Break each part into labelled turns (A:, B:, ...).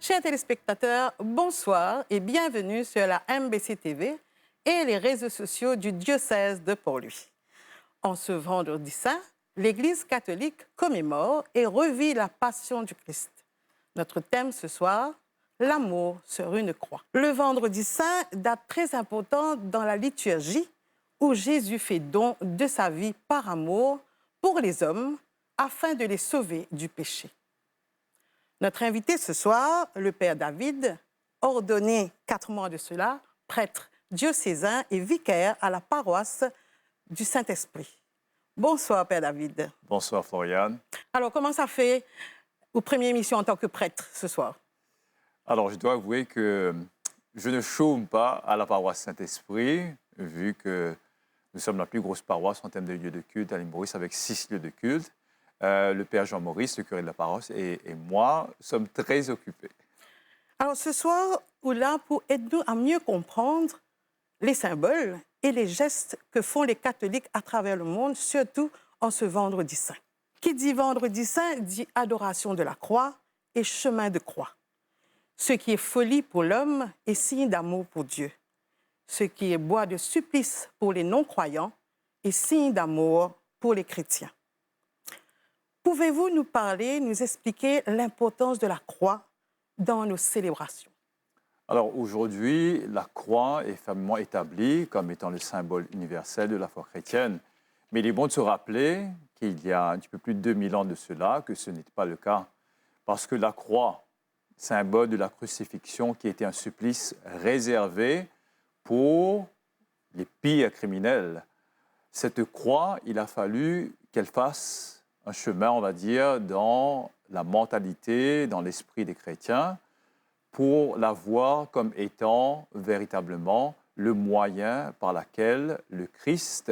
A: Chers téléspectateurs, bonsoir et bienvenue sur la MBC TV et les réseaux sociaux du diocèse de Port-Louis. En ce vendredi saint, l'Église catholique commémore et revit la passion du Christ. Notre thème ce soir, l'amour sur une croix. Le vendredi saint, date très importante dans la liturgie où Jésus fait don de sa vie par amour pour les hommes afin de les sauver du péché. Notre invité ce soir, le Père David, ordonné 4 mois de cela, prêtre diocésain et vicaire à la paroisse du Saint-Esprit. Bonsoir, Père David.
B: Bonsoir, Floriane.
A: Alors, comment ça fait aux premières missions en tant que prêtre ce soir?
B: Alors, je dois avouer que je ne chôme pas à la paroisse Saint-Esprit, vu que nous sommes la plus grosse paroisse en termes de lieux de culte à l'île Maurice, avec 6 lieux de culte. Le Père Jean-Maurice, le curé de la paroisse, et moi sommes très occupés.
A: Alors, ce soir, ou là, pour aider-nous à mieux comprendre les symboles et les gestes que font les catholiques à travers le monde, surtout en ce vendredi saint. Qui dit vendredi saint dit adoration de la croix et chemin de croix. Ce qui est folie pour l'homme est signe d'amour pour Dieu. Ce qui est bois de supplice pour les non-croyants est signe d'amour pour les chrétiens. Pouvez-vous nous parler, nous expliquer l'importance de la croix dans nos célébrations?
B: Alors aujourd'hui, la croix est fermement établie comme étant le symbole universel de la foi chrétienne. Mais il est bon de se rappeler qu'il y a un petit peu plus de 2000 ans de cela, que ce n'était pas le cas. Parce que la croix, symbole de la crucifixion, qui était un supplice réservé pour les pires criminels. Cette croix, il a fallu qu'elle fasse un chemin, on va dire, dans la mentalité, dans l'esprit des chrétiens, pour la voir comme étant véritablement le moyen par lequel le Christ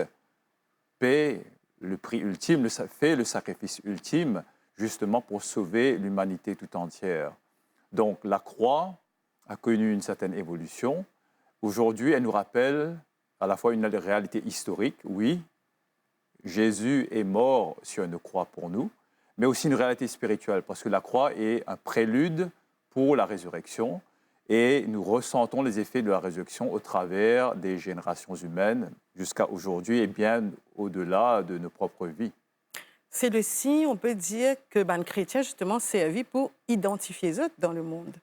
B: paie le prix ultime, fait le sacrifice ultime, justement pour sauver l'humanité tout entière. Donc la croix a connu une certaine évolution. Aujourd'hui, elle nous rappelle à la fois une réalité historique, oui, Jésus est mort sur une croix pour nous, mais aussi une réalité spirituelle, parce que la croix est un prélude pour la résurrection, et nous ressentons les effets de la résurrection au travers des générations humaines jusqu'à aujourd'hui et bien au-delà de nos propres vies.
A: C'est le signe, on peut dire, que le chrétien, justement, servi pour identifier les autres dans le monde.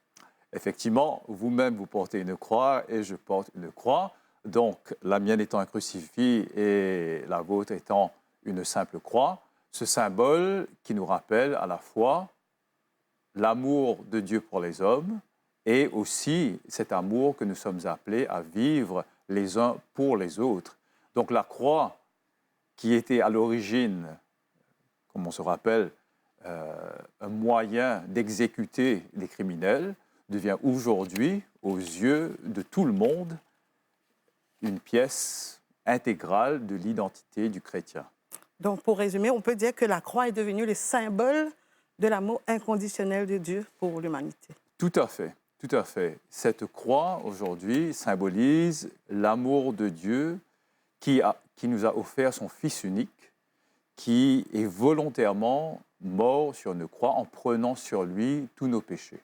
B: Effectivement, vous-même, vous portez une croix et je porte une croix. Donc, la mienne étant un crucifix et la vôtre étant une simple croix, ce symbole qui nous rappelle à la fois l'amour de Dieu pour les hommes et aussi cet amour que nous sommes appelés à vivre les uns pour les autres. Donc, la croix qui était à l'origine, comme on se rappelle, un moyen d'exécuter les criminels, devient aujourd'hui, aux yeux de tout le monde, une pièce intégrale de l'identité du chrétien.
A: Donc, pour résumer, on peut dire que la croix est devenue le symbole de l'amour inconditionnel de Dieu pour l'humanité.
B: Tout à fait, tout à fait. Cette croix, aujourd'hui, symbolise l'amour de Dieu qui nous a offert son Fils unique, qui est volontairement mort sur une croix en prenant sur lui tous nos péchés.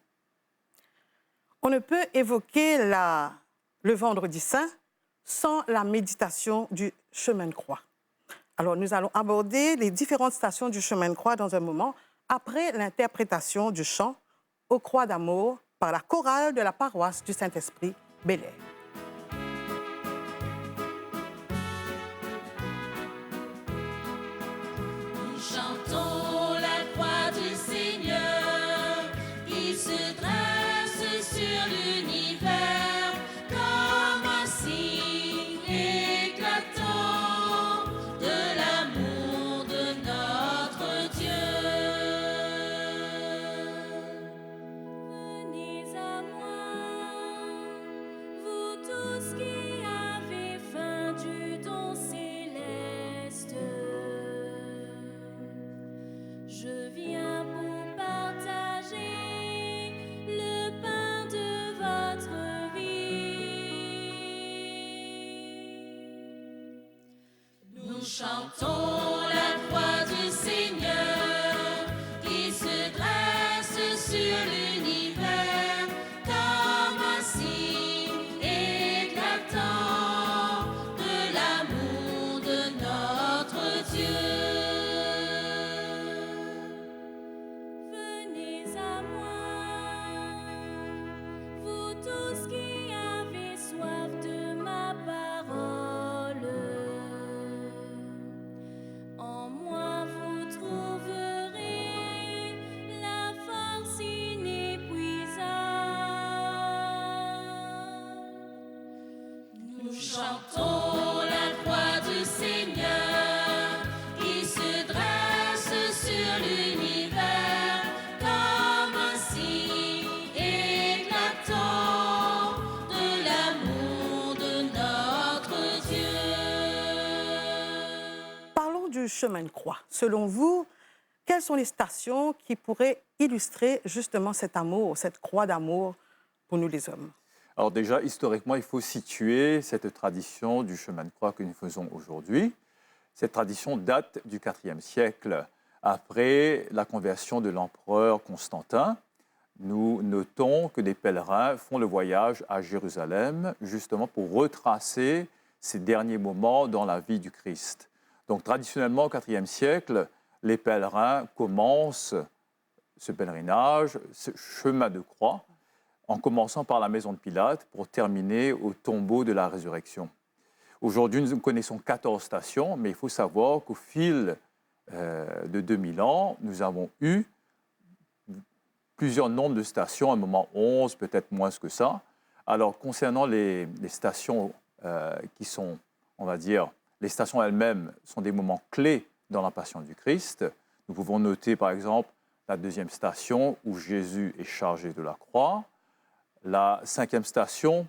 A: On ne peut évoquer le vendredi saint sans la méditation du chemin de croix. Alors, nous allons aborder les différentes stations du chemin de croix dans un moment, après l'interprétation du chant « Aux croix d'amour » par la chorale de la paroisse du Saint-Esprit, Bel-Air.
C: Nous chantons la croix du Seigneur qui se dresse sur l'univers comme un signe éclatant de l'amour de notre Dieu. Venez à moi, vous tous qui avez faim du don céleste. Je viens pour partager le pain de votre vie. Nous chantons la croix du Seigneur qui se dresse sur l'univers Chantons la croix du Seigneur qui se dresse sur l'univers comme un signe éclatant de l'amour de notre Dieu.
A: Parlons du chemin de croix. Selon vous, quelles sont les stations qui pourraient illustrer justement cet amour, cette croix d'amour pour nous les hommes?
B: Alors déjà, historiquement, il faut situer cette tradition du chemin de croix que nous faisons aujourd'hui. Cette tradition date du IVe siècle, après la conversion de l'empereur Constantin. Nous notons que des pèlerins font le voyage à Jérusalem, justement pour retracer ces derniers moments dans la vie du Christ. Donc traditionnellement, au IVe siècle, les pèlerins commencent ce pèlerinage, ce chemin de croix, en commençant par la maison de Pilate pour terminer au tombeau de la résurrection. Aujourd'hui, nous connaissons 14 stations, mais il faut savoir qu'au fil de 2000 ans, nous avons eu plusieurs nombres de stations, à un moment 11, peut-être moins que ça. Alors, concernant les stations qui sont, on va dire, les stations elles-mêmes sont des moments clés dans la passion du Christ. Nous pouvons noter, par exemple, la deuxième station où Jésus est chargé de la croix, la cinquième station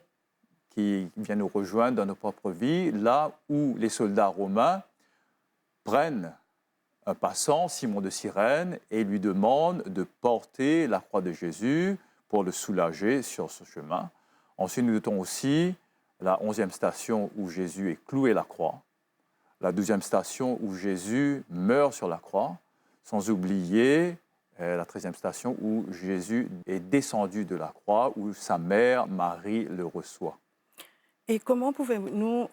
B: qui vient nous rejoindre dans nos propres vies, là où les soldats romains prennent un passant, Simon de Cyrène, et lui demandent de porter la croix de Jésus pour le soulager sur ce chemin. Ensuite, nous notons aussi la 11e station où Jésus est cloué à la croix, la 12e station où Jésus meurt sur la croix, sans oublier la 13e station où Jésus est descendu de la croix, où sa mère Marie le reçoit.
A: Et comment pouvons-nous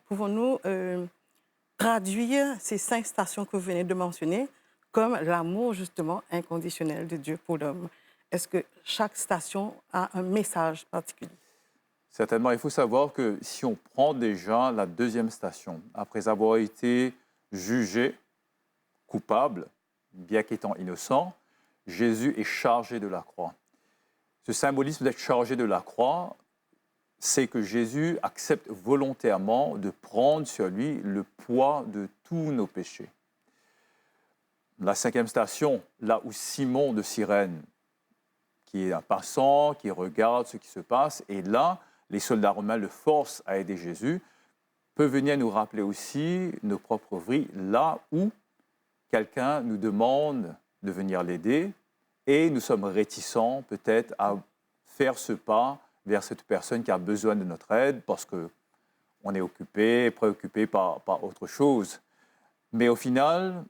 A: traduire ces 5 stations que vous venez de mentionner comme l'amour justement inconditionnel de Dieu pour l'homme? Est-ce que chaque station a un message particulier?
B: Certainement, il faut savoir que si on prend déjà la 2e station, après avoir été jugé coupable, bien qu'étant innocent, Jésus est chargé de la croix. Ce symbolisme d'être chargé de la croix, c'est que Jésus accepte volontairement de prendre sur lui le poids de tous nos péchés. La 5e station, là où Simon de Cyrène, qui est un passant, qui regarde ce qui se passe, et là, les soldats romains le forcent à aider Jésus, peut venir nous rappeler aussi nos propres vies, là où quelqu'un nous demande de venir l'aider, et nous sommes réticents peut-être à faire ce pas vers cette personne qui a besoin de notre aide parce qu'on est occupé, préoccupé par autre chose. Mais au final,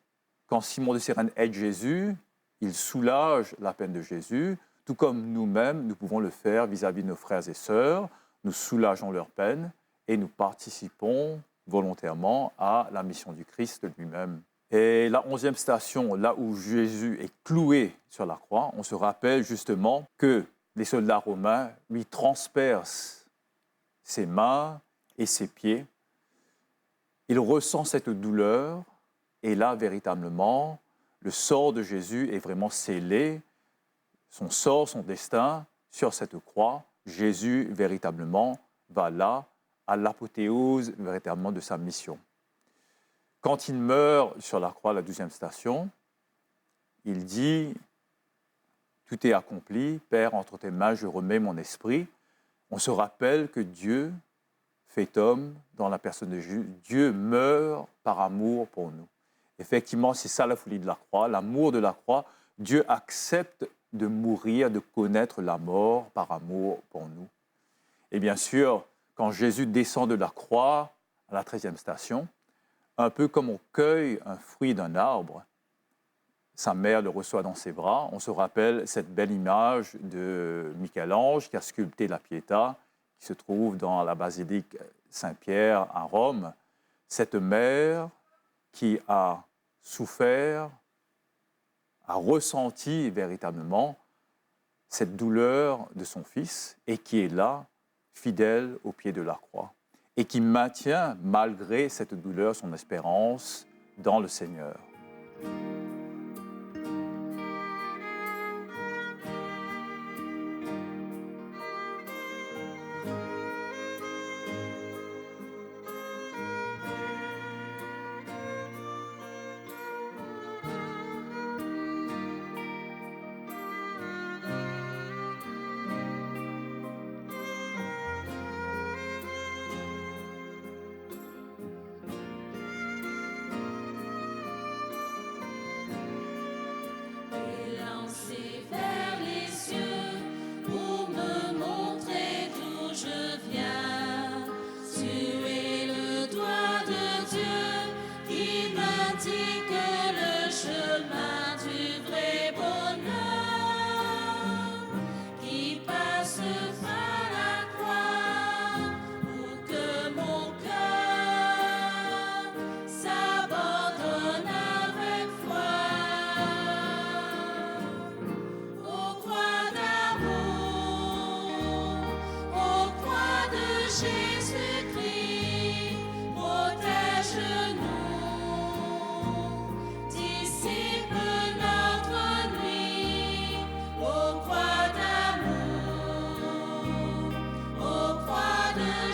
B: quand Simon de Cyrène aide Jésus, il soulage la peine de Jésus, tout comme nous-mêmes, nous pouvons le faire vis-à-vis de nos frères et sœurs. Nous soulageons leur peine et nous participons volontairement à la mission du Christ lui-même. Et la 11e station, là où Jésus est cloué sur la croix, on se rappelle justement que les soldats romains lui transpercent ses mains et ses pieds. Il ressent cette douleur et là, véritablement, le sort de Jésus est vraiment scellé. Son sort, son destin sur cette croix, Jésus véritablement va là à l'apothéose véritablement de sa mission. Quand il meurt sur la croix, la 12e station, il dit « Tout est accompli, Père, entre tes mains je remets mon esprit ». On se rappelle que Dieu fait homme dans la personne de Jésus. Dieu meurt par amour pour nous. Effectivement, c'est ça la folie de la croix, l'amour de la croix. Dieu accepte de mourir, de connaître la mort par amour pour nous. Et bien sûr, quand Jésus descend de la croix à la 13e station, un peu comme on cueille un fruit d'un arbre, sa mère le reçoit dans ses bras. On se rappelle cette belle image de Michel-Ange qui a sculpté la Pietà, qui se trouve dans la basilique Saint-Pierre à Rome. Cette mère qui a souffert, a ressenti véritablement cette douleur de son fils et qui est là, fidèle au pied de la croix, et qui maintient, malgré cette douleur, son espérance dans le Seigneur.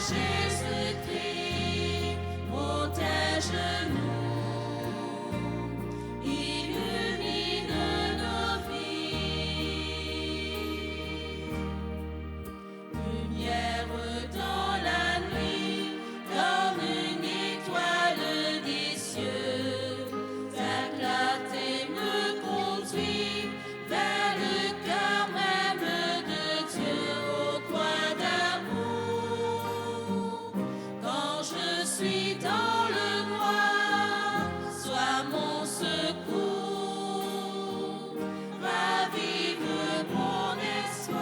C: Jésus-Christ, protège-nous, illumine nos vies. Lumière dans la nuit, comme une étoile des cieux, ta clarté me conduit vers le cœur même de Dieu, au coin d'amour. Quand je suis dans le noir, sois mon secours, ravive mon espoir.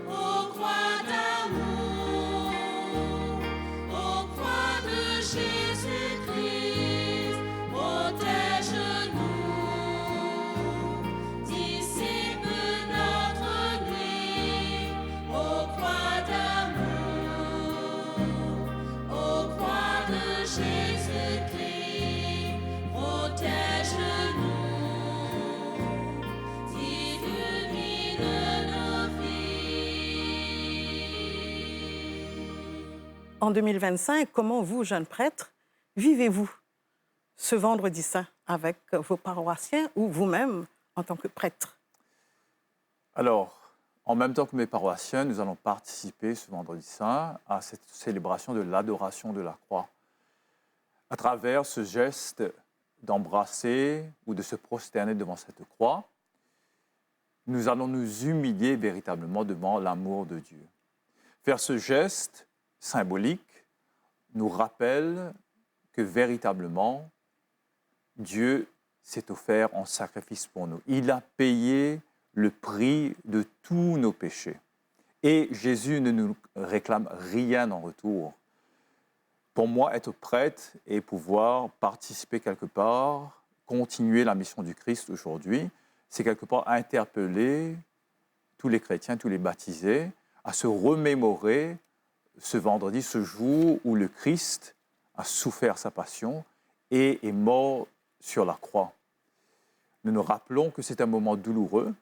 C: Au coin d'amour, au coin de Jésus-Christ, protège-nous, dissipe notre nuit. Au coin d'amour, au coin de Jésus-Christ, protège-nous, illumine nos vies.
A: En 2025, comment vous, jeunes prêtres, vivez-vous ce vendredi saint avec vos paroissiens ou vous-même en tant que prêtre?
B: Alors, en même temps que mes paroissiens, nous allons participer ce vendredi saint à cette célébration de l'adoration de la croix. À travers ce geste d'embrasser ou de se prosterner devant cette croix, nous allons nous humilier véritablement devant l'amour de Dieu. Faire ce geste symbolique nous rappelle que véritablement, Dieu s'est offert en sacrifice pour nous. Il a payé le prix de tous nos péchés. Et Jésus ne nous réclame rien en retour. Pour moi, être prêtre et pouvoir participer quelque part, continuer la mission du Christ aujourd'hui, c'est quelque part interpeller tous les chrétiens, tous les baptisés, à se remémorer ce vendredi, ce jour où le Christ a souffert sa passion et est mort sur la croix. Nous nous rappelons que c'est un moment douloureux,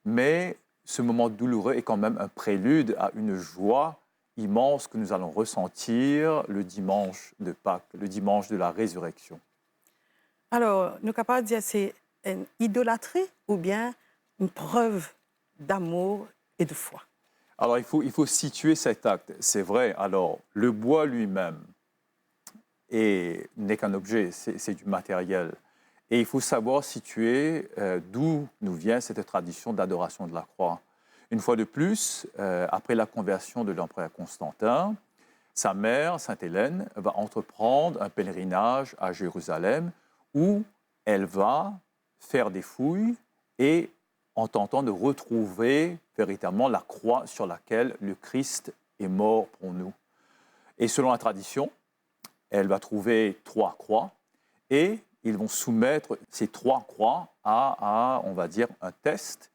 B: mais ce moment douloureux est quand même un prélude à une joie immense que nous allons ressentir le dimanche de Pâques, le dimanche de la résurrection.
A: Alors, nous sommes capables de dire que c'est une idolâtrie ou bien une preuve d'amour et de foi?
B: Alors, il faut situer cet acte. C'est vrai, alors, le bois lui-même n'est qu'un objet, c'est du matériel. Et il faut savoir situer d'où nous vient cette tradition d'adoration de la croix. Une fois de plus, après la conversion de l'empereur Constantin, sa mère, Sainte Hélène, va entreprendre un pèlerinage à Jérusalem où elle va faire des fouilles et en tentant de retrouver véritablement la croix sur laquelle le Christ est mort pour nous. Et selon la tradition, elle va trouver 3 croix et ils vont soumettre ces 3 croix à, on va dire, un test.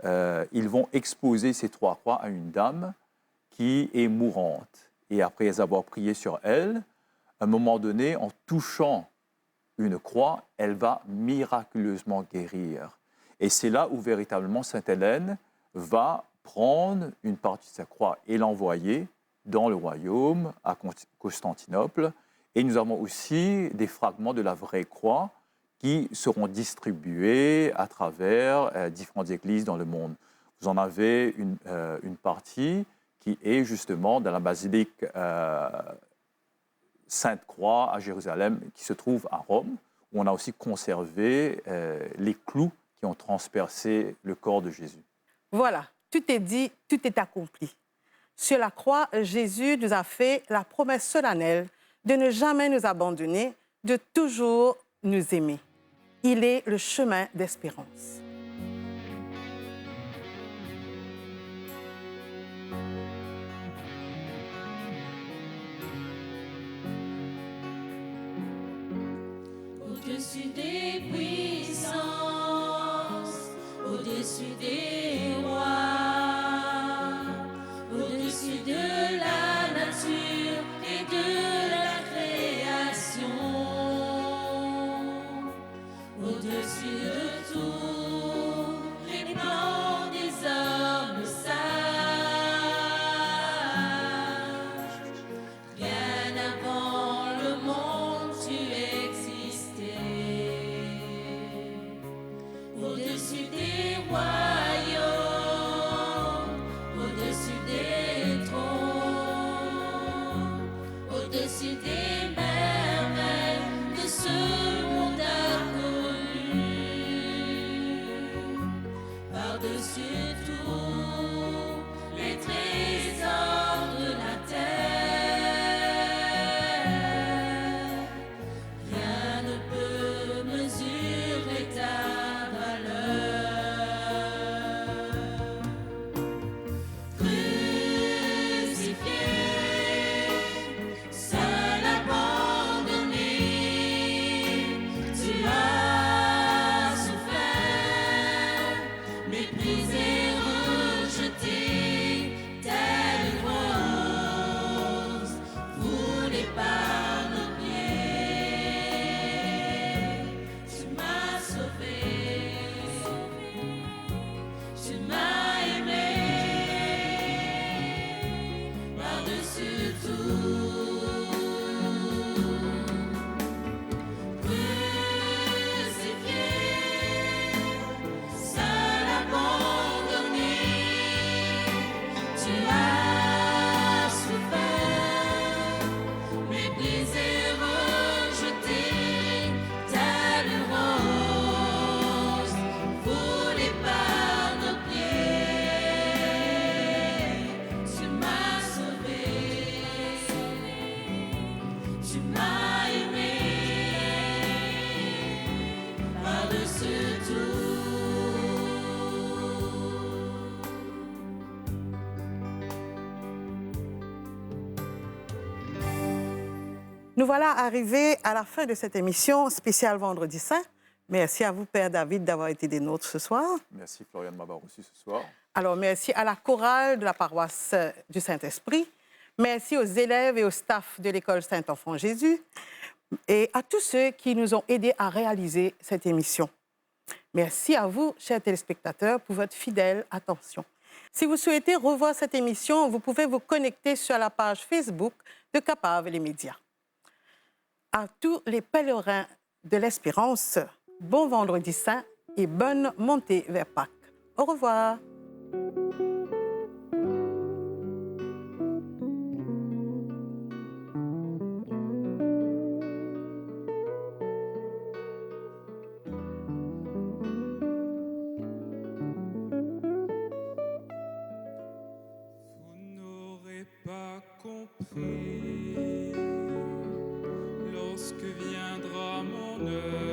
B: Ils vont exposer ces 3 croix à une dame qui est mourante. Et après avoir prié sur elle, à un moment donné, en touchant une croix, elle va miraculeusement guérir. Et c'est là où véritablement Sainte Hélène va prendre une partie de sa croix et l'envoyer dans le royaume, à Constantinople. Et nous avons aussi des fragments de la vraie croix qui seront distribués à travers différentes églises dans le monde. Vous en avez une partie qui est justement dans la basilique Sainte-Croix à Jérusalem, qui se trouve à Rome, où on a aussi conservé les clous qui ont transpercé le corps de Jésus.
A: Voilà, tout est dit, tout est accompli. Sur la croix, Jésus nous a fait la promesse solennelle de ne jamais nous abandonner, de toujours nous aimer. Il est le chemin d'espérance.
C: Au-dessus des puissances, au-dessus des rois, au-dessus de la nature et de la création, au-dessus de tout.
A: Nous voilà arrivés à la fin de cette émission spéciale Vendredi Saint. Merci à vous, Père David, d'avoir été des nôtres ce soir.
B: Merci Florian de m'avoir reçu ce soir.
A: Alors, merci à la chorale de la paroisse du Saint-Esprit. Merci aux élèves et au staff de l'école Saint-Enfant-Jésus et à tous ceux qui nous ont aidés à réaliser cette émission. Merci à vous, chers téléspectateurs, pour votre fidèle attention. Si vous souhaitez revoir cette émission, vous pouvez vous connecter sur la page Facebook de Capave les médias. À tous les pèlerins de l'Espérance, bon Vendredi Saint et bonne montée vers Pâques. Au revoir.
D: Vous n'aurez pas compris lorsque viendra mon heure.